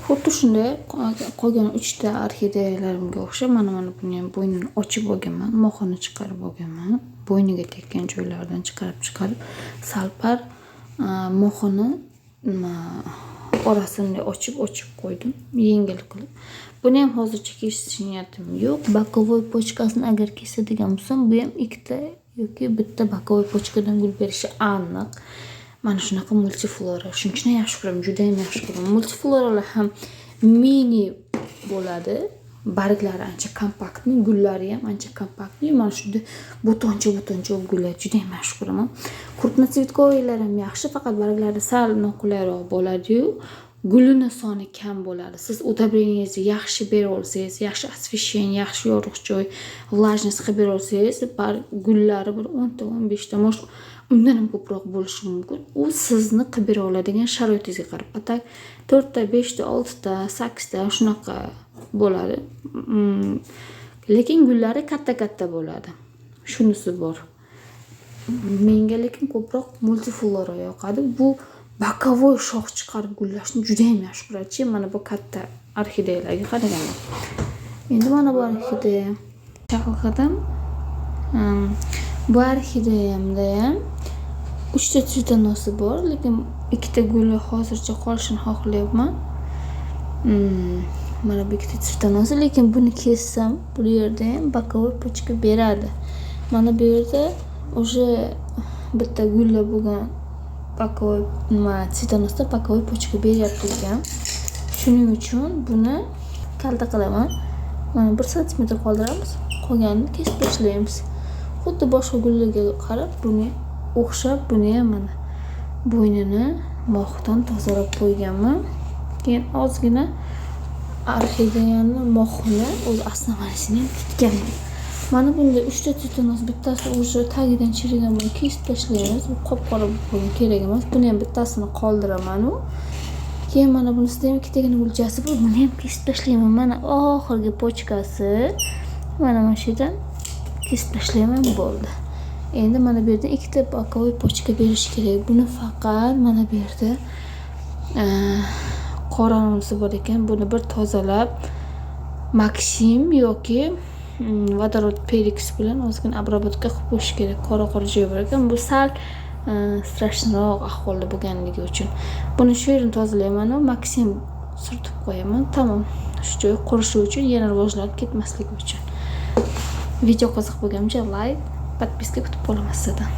Xuddi shunday qolgan 3 ta orxideyalarimga o'xshab mana buni ham bo'ynini ochib olganman, moxini chiqarib olganman. Bo'yniga tekkan joylaridan chiqarib salpar moxini orasini ochib qo'ydim, yengil qilib. Buni ham hozircha kesish niyatim yo'q. Bokovoy pochkasini agar kesadigan bo'lsam, bu ham ikkita yoki bitta bokovoy pochkadan gul berishi aniq. Mana shunaqa multiflora. Shuning uchun yaxshi ko'raman, juda ham yaxshi ko'raman. Multifloralar ham mini bo'ladi. Barglari ancha kompaktni, gullari ham ancha kompaktni. Mana shunday butoncha gullar juda ham yaxshi ko'raman. Крупноцветковыйлар ham yaxshi, faqat barglari sal noqulayroq bo'ladi-yu, gulini soni kam bo'ladi. Siz удобрениеңizni yaxshi bera olsangiz, yaxshi освещение, yaxshi yorug' joy, влажность qilib bera olsangiz, gullari bir 10 ta, 15 ta, undan ham ko'proq bo'lishi mumkin. U sizni qilib bera oladigan sharoitingizga qarab. Atak 4 ta, 5 ta, 6 ta, 8 ta shunaqa bo'ladi. Lekin gullari katta bo'ladi. Shunisi bor. Menga lekin ko'proq multiflora yoqadi. Bu bokovoy shox chiqarib gullashni juda ham yaxshi ko'radi. Mana bu katta orxideyalarga qaraganda. Endi mana bu orxideya chaqalqadim. Bu orxideyamda ham 3 ta tsvetanosi bor, lekin 2 ta guli hozircha qolishini xohlayapman. Mana bu 2 ta tsvetanosi, lekin buni kessam, bu yerda ham bokovoy pochka beradi. Mana bu yerda o'sha bitta gulla bo'lgan bokovoy tsvetanosda bokovoy pochka beryapti ekan. Shuning uchun buni kalta qilaman. Mana 1 sm qoldiramiz, qolganini kesib tashlaymiz. Xuddi boshqa gullarga qarab buni o'xshab, buni ham mana bo'ynini moxdan tozalab qo'yganman. Keyin ozgina orxideyani moxini o'z asnamasini ham tutganman. Mana bunda 3 ta tsvetanos, bittasi o'sha tagidan chirigan, buni kesib tashlaymiz. Bu qop-qora bo'lgan kerak emas. Buni ham bittasini qoldiraman u. Keyin mana bunisida ham ikkitagina guljasi bor. Buni ham kesib tashlayman. Mana oxirgi pochkasi. Mana shu yerdan kesib tashlayman, bo'ldi. Endi mana bu yerda 2 ta bokovoy pochka berish kerak. Buni faqat mana bu yerda qoramisi bor ekan. Buni bir tozalab Maxim yoki vodorod perix bilan ozgina обработка qilib qo'yish kerak. Qora joy bor ekan. Bu sal strashnoq ahvolda bo'lganligi uchun. Buni shu yerini tozalayman, Maxim surtib qo'yaman. Tamom. Shu joy qurishi uchun, yana rivojlanib ketmasligi uchun. Video qiziq bo'lgancha like, подписка kutib qolaman sizdan.